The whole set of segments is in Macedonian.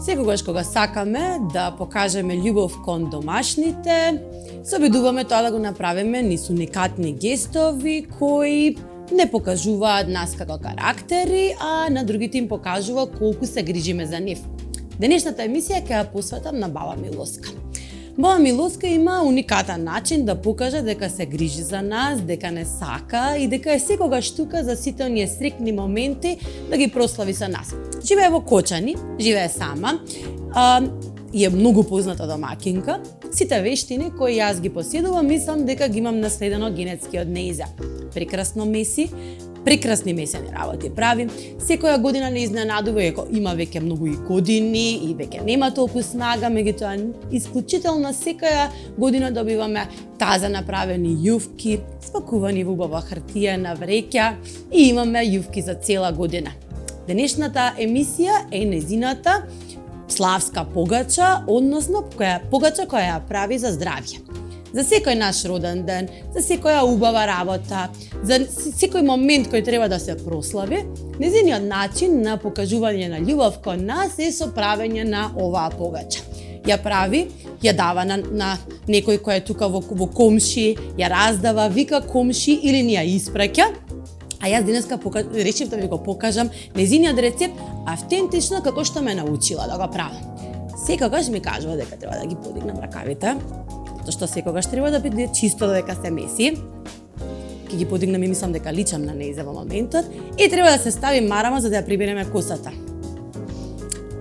Секогаш кога сакаме да покажеме љубов кон домашните, се обидуваме тоа да го направиме низ уникатни гестови кои не покажуваат нас како карактери, а на другите им покажува колку се грижиме за нив. Денешната емисија ќе ја посветам на баба Милоска. Баба Милоска има уникатен начин да покаже дека се грижи за нас, дека не сака и дека е секогаш тука за сите оние срекни моменти да ги прослави со нас. Живее во Кочани, живее сама, е многу позната домаќинка. Сите вештини кои јас ги поседувам, мислам дека ги имам наследено генетски од нејза. Прекрасно меси, прекрасни месени работи прави. Секоја година не изненадува, иако има веќе многу и години и веќе нема толку снага, меѓутоа исклучително секоја година добиваме таза направени јувки, спакувани во убава хартиена вреќа и имаме јувки за цела година. Денешната емисија е незината славска погача, односно погача која ја прави за здравје. За секој наш роден ден, за секоја убава работа, за секој момент кој треба да се прослави, незиниот начин на покажување на љубов кон нас е со правење на оваа погача. Ја прави, ја дава на некој кој е тука во комши, ја раздава, вика комши или ни ја испраќа. А јас денеска решив да ви го покажам незиниот рецепт автентично како што ме научила да го правам. Секогаш ми кажува дека треба да ги подигнам ракавите, затоа што секогаш треба да биде чисто додека се меси. Ќе ги подигнам и мислам дека личам на нејза во моментот и треба да се стави марама за да ја прибереме косата.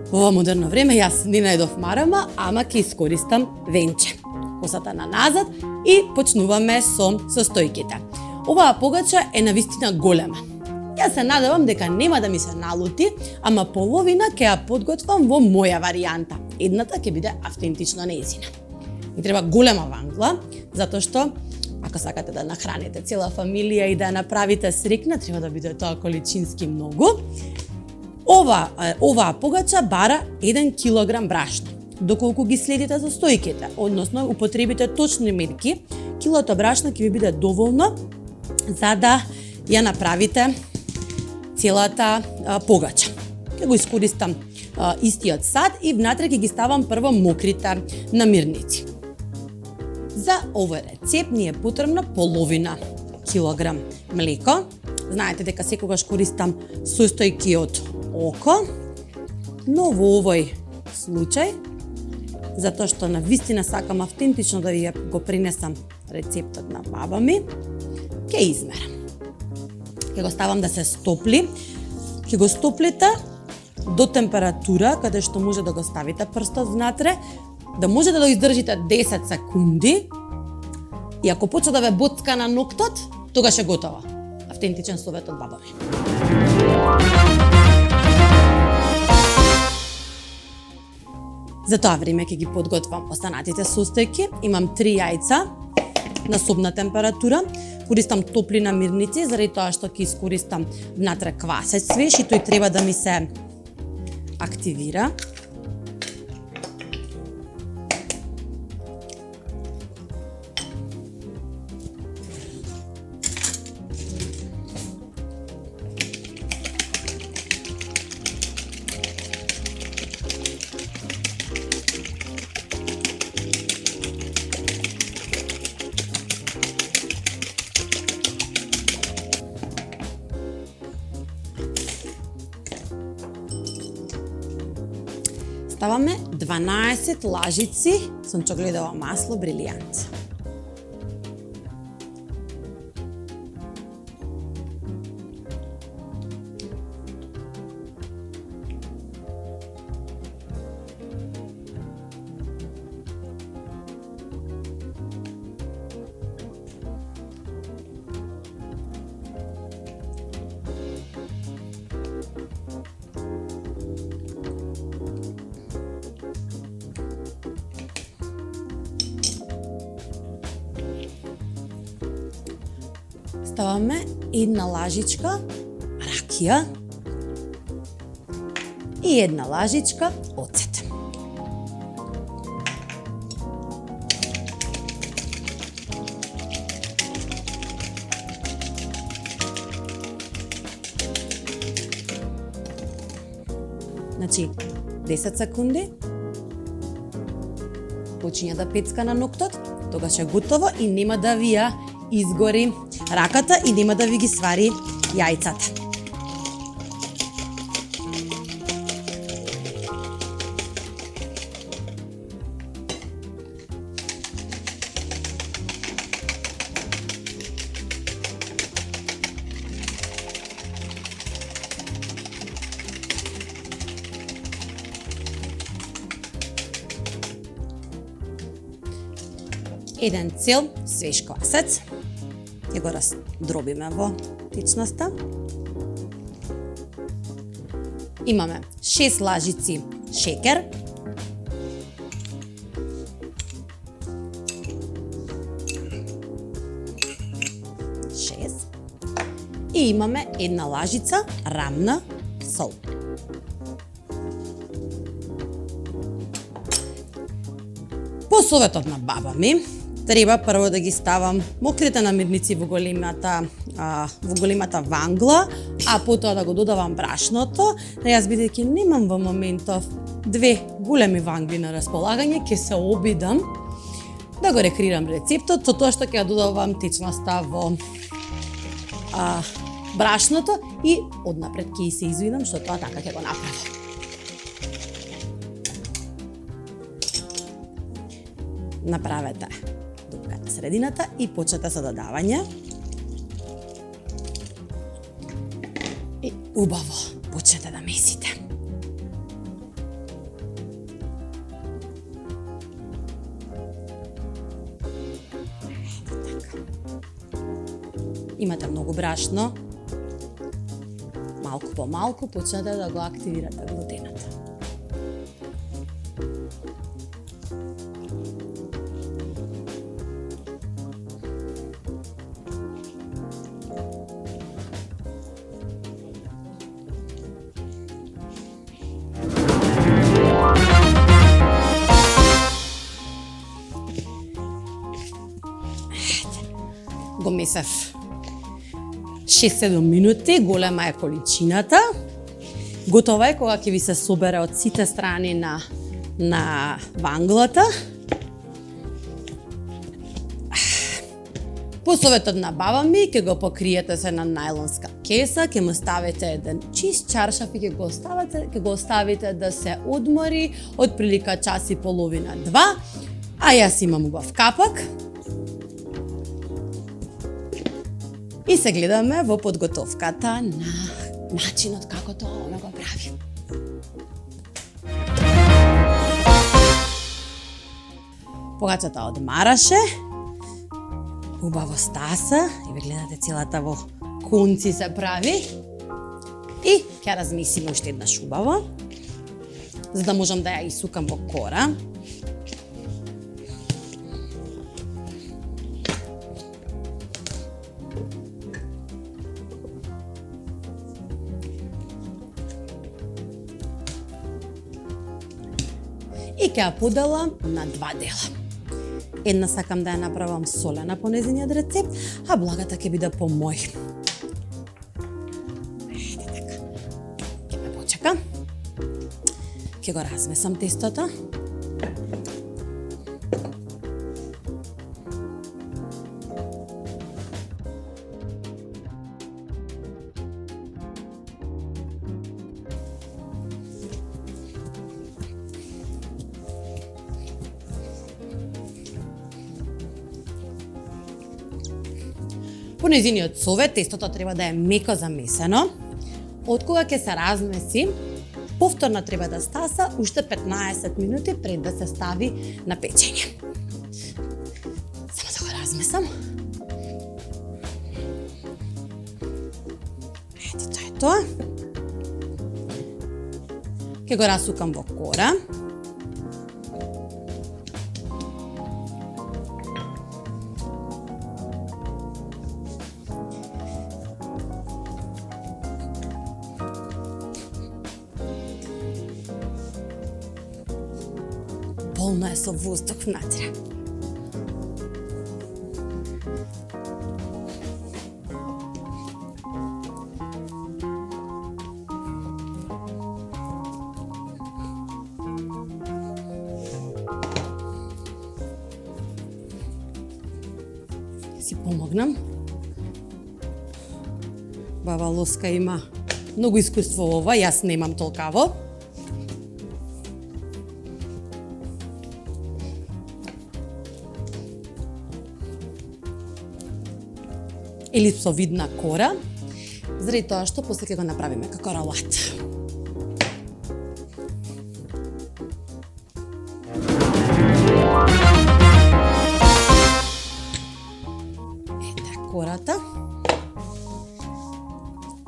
Во ова модерно време јас не најдов марама, ама ќе искористам венче. Косата на назад и почнуваме со состојките. Оваа погача е навистина голема. Јас се надевам дека нема да ми се налути, ама половина ќе ја подготвам во моја варијанта. Едната ќе биде автентично нејзина. Ми треба голема вангла, затоа што ако сакате да нахраните цела фамилија и да ја направите срекна, треба да биде тоа количински многу. Оваа погача бара 1 килограм брашно. Доколку ги следите состојките, односно употребите точни мерки, килото брашно ќе ви биде доволно за да ја направите целата погача. Ќе го искористам истиот сад и внатре ќе ги ставам прво мокрите намирници. За овој рецепт ни е потребно половина килограм млеко. Знаете дека секогаш користам состојки од око, но во овој случај, затоа што навистина сакам автентично да ви го принесам рецептот на баба ми, ќе измерам. Ќе го ставам да се стопли. Ќе го стоплите до температура каде што може да го ставите прстот внатре, да може да го издржите 10 секунди и ако почне да ве боцка на ноктот, тогаш е готово. Автентичен совет од баба ми. За тоа време ќе ги подготвам останатите состојки. Имам 3 јајца на собна температура. Користам топли намирници, заради тоа што ќе искористам внатре квасец свеж и тој треба да ми се активира. Ставаме 12 лажици сончогледово масло брилијант. Ставаме 1 лажичка ракија и 1 лажичка оцет. Значи, 10 секунди. Почиња да пецка на ноктот, тогаш е готово и нема да ви ја изгори раката и нема да ви ги свари јајцата. Еден цел свеж квасец, ќе го раздробиме во течноста. Имаме 6 лажици шекер, и имаме една лажица рамна сол. По советот на баба ми, треба прво да ги ставам мокрите намирници во големата вангла, а потоа да го додавам брашното. Јас бидејќи немам во моментов 2 големи вангли на располагање, ќе се обидам да го рекреирам рецептот со тоа што ќе ја додавам течноста во брашното и однапред ќе се извинам што тоа така ќе го направам. Направете дупка на средината и почнете со додавање. И убаво почнете да месите. Имате многу брашно, малку по малку почнете да го активирате глутенот. Го месев 6-7 минути, голема е количината. Готова е кога ќе ви се собере од сите страни на ванглата. По советот на баба ми, ќе го покриете се на најлонска кеса, ќе му ставите еден чист чаршаф и ќе го оставите да се одмори од прилика час и половина, 2. А јас имам убав капак. И се гледаме во подготовката на начинот како тоа го прави. Погачата одмараше, убаво стаса и ве гледате целата во конци се прави. И ќе размесиме уште еднаш убаво, за да можам да ја исукам во кора. И ќе ја поделам на 2 дела. Една сакам да ја направам солена по нејзиниот рецепт, а благата ќе биде по мој. Така. Ќе ме почека. Ќе го размесам тестото. По нејзиниот совет, тестото треба да е меко замесено. Откога ќе се размеси, повторно треба да стаса уште 15 минути пред да се стави на печење. Само да го размесам. Ето, тоа е тоа. Ќе го расукам во кора. Полно е со воздух внатре. помогнам. Баба Лоска има многу искуство во ова, јас немам толкаво. Елипсовидна кора, заради тоа што после ќе го направиме како ролат. Ете кората.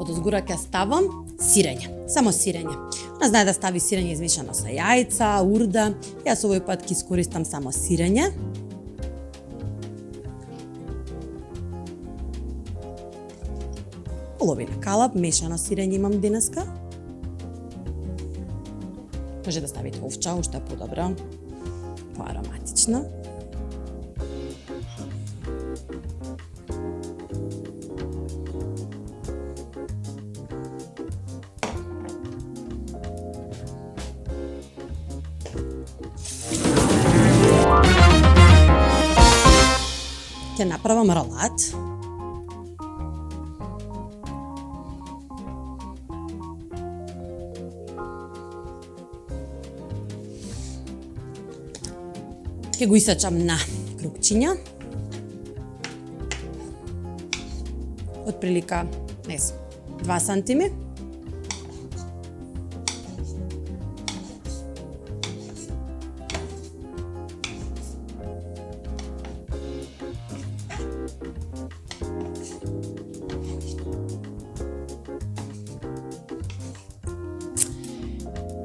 Одозгора ќе ставам сирење, само сирење. Она знае да стави сирење измешано со јајца, урда. Јас овој пат ќе искористам само сирење. Половина калап, мешано сирење имам денеска. Може да ставите овча, уште е подобро, поароматично. Ќе направам ролат. Ќе го исечам на крупчиња. Отприлика 2 сантими.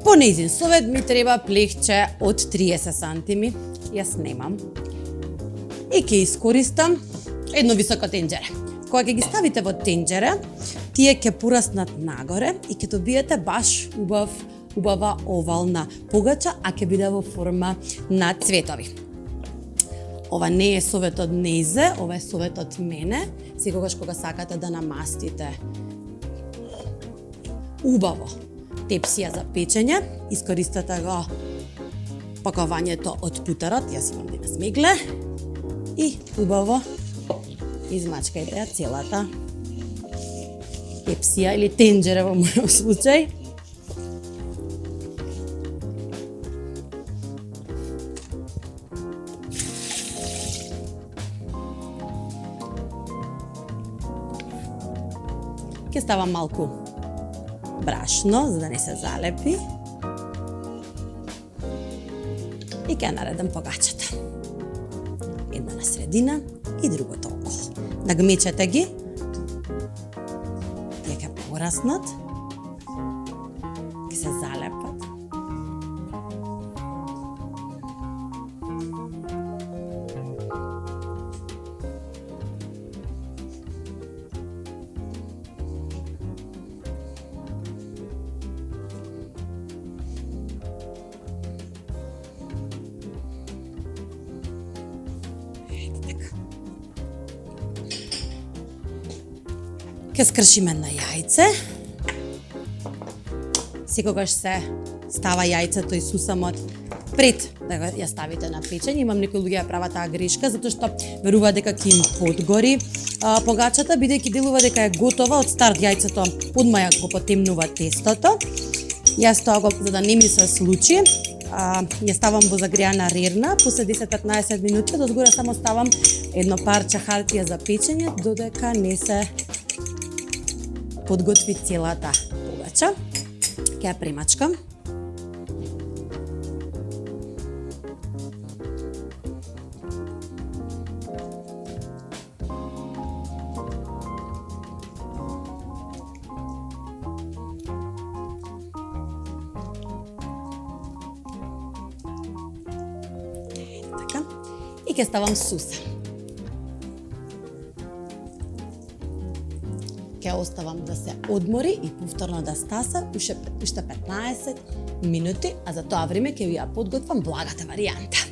По нејзин совет ми треба плехче од 30 сантими. Јас немам. И ќе искористам едно високо тенџере. Кога ќе ги ставите во тенџере, тие ќе пораснат нагоре и ќе добиете баш убава овална погача, а ќе биде во форма на цветови. Ова не е совет од Нејзе, ова е совет од мене. Секогаш кога сакате да намастите убаво тепсија за печење, искористете го пакувањето од путерот, јас имам денес мегле, и убаво измачкајте ја целата тепсија или тенџере во мојот случај. Ќе ставам малку брашно, за да не се залепи. И ќе наредам погачата. Една на средина и другото околу. Нагмечете ги. Тие ќе пораснат. Ќе се залепат. Ќе скршиме на јајце. Секогаш се става јајцето и сусамот пред да ја ставите на печење. Имам некои луѓе ја прават таа грешка, затоа што верува дека ќе им подгори погачата, бидејќи делува дека е готова од старт јајцето, одма ја го потемнува тестото. Јас тоа го, за да не ми се случи, ја ставам во загреана рерна, после 10-15 минути, дозгора само ставам едно парче хартија за печење, додека не се подготви целата погача. Ќе ја премачкам. Така. И ќе ставам суса. Ќе оставам да се одмори и повторно да стаса уште 15 минути, а за тоа време ќе ви ја подготвам благата варијанта.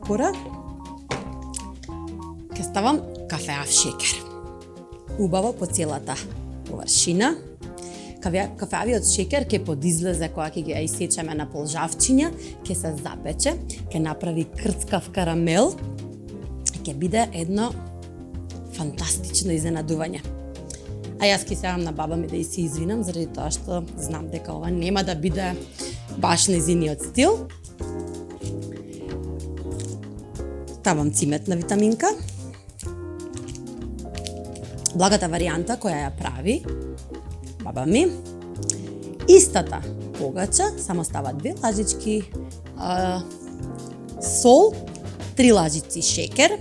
опора ќе ставам кафеав шекер. Убаво по целата површина. Кафеавиот шекер ќе подизлезе кога ќе ги исечеме на полжавчиња, ќе се запече, ќе направи крцкав карамел и ќе биде едно фантастично изненадување. А јас ќе сеам на баба ми да и се извинам, заради тоа што знам дека ова нема да биде баш нејзиниот стил. Ставам циметна витаминка. Благата варијанта која ја прави баба ми, истата погача, само става 2 лажички сол, 3 лажици шекер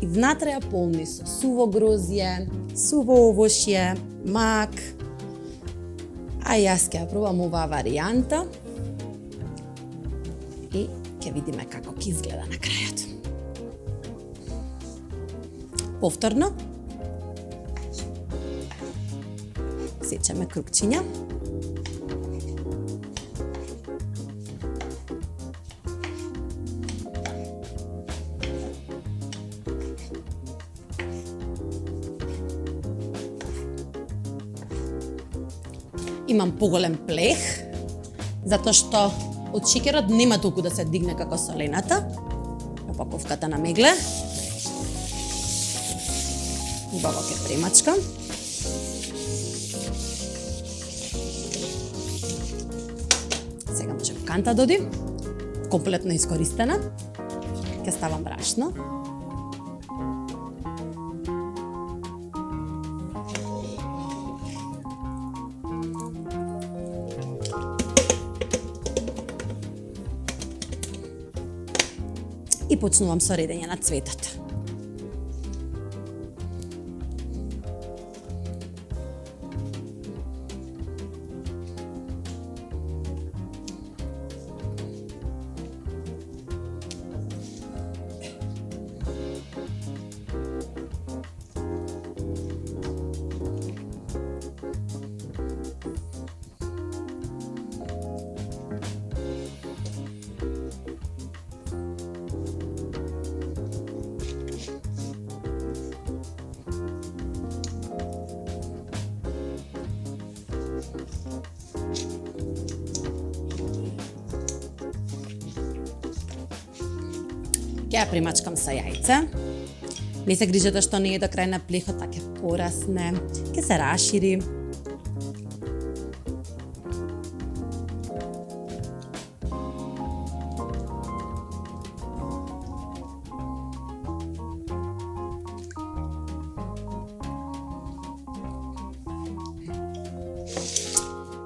и внатре ја полни со суво грозје, суво овошје, мак. А јас ќе ја пробам оваа варијанта и ќе видиме како ќе изгледа на крајот. Повторно сечеме крупчиња. Имам поголем плех, затоа што од шекерот нема толку да се дигне како солената. Опаковката на мегле. Убаво ќе премачкам. Сега може канта да оди, комплетно искористена. Ќе ставам брашно. И почнувам со редење на цветот. Ќе ја примачкам со јајце. Не се грижете што не е до крај на плехот, така ќе порасне, ќе се расшири.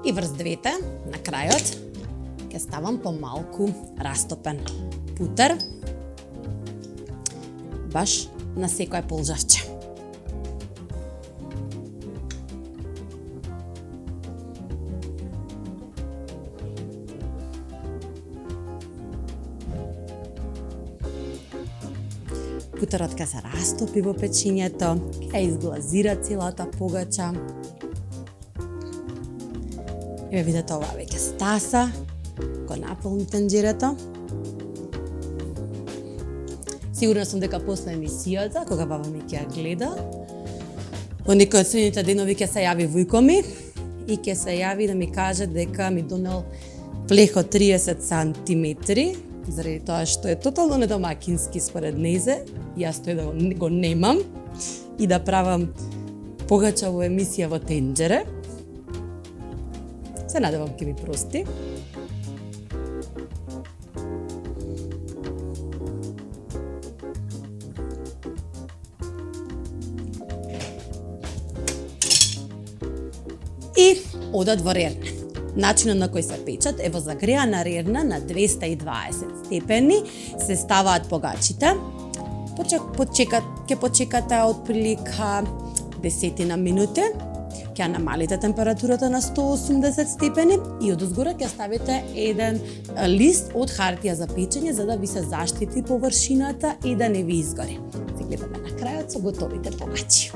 И врз двете, на крајот, ќе ставам помалку растопен путер, баш на секој полжавче. Путерот ќе се растопи во печењето, ќе изглазира целата погача. Еве видете, ова веќе стаса, го наполни тенџерето. Сигурна сум дека после емисијата, кога баба ми ќе ја гледа, во некој од следните денови ќе се јави вујко ми и ќе се јави да ми каже дека ми донел плех од 30 сантиметри, заради тоа што е тотално недомакински според незе, јас тој да го немам и да правам погача во емисија во тенџере. Се надевам ќе ми прости. И одат во рерне. Начинот на кој се печат е во загреана рерна на 220 степени, се ставаат погачите. Ќе почекате отприлика 10 минути, ќе намалите температурата на 180 степени и одозгора ќе ставите еден лист од хартија за печење за да ви се заштити површината и да не ви изгори. Се гледаме на крајот со готовите погачи.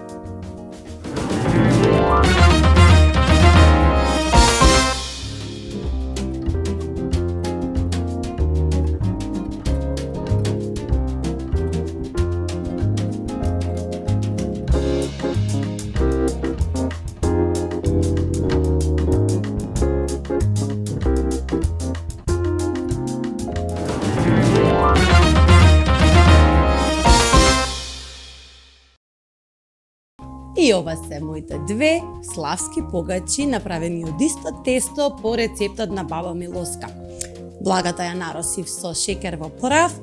И ова се моите две славски погачи, направени од исто тесто по рецептот на баба Милоска. Благата ја наросив со шекер во прав,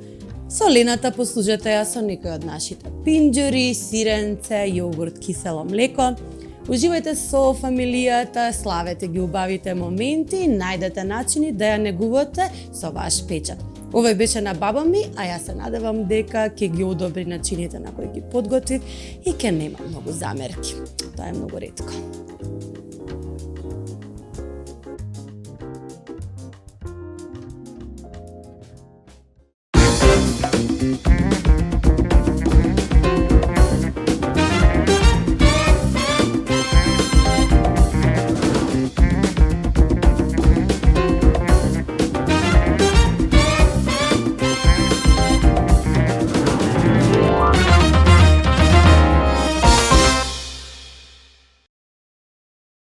солената послужете ја со некој од нашите пинџури, сиренце, јогурт, кисело млеко. Уживајте со фамилијата, славете ги убавите моменти, најдете начини да ја негувате со ваш печат. Овој беше на баба ми, а јас се надевам дека ќе ги одобри начините на кои ги подготвив и ќе нема многу замерки. Тоа е многу ретко.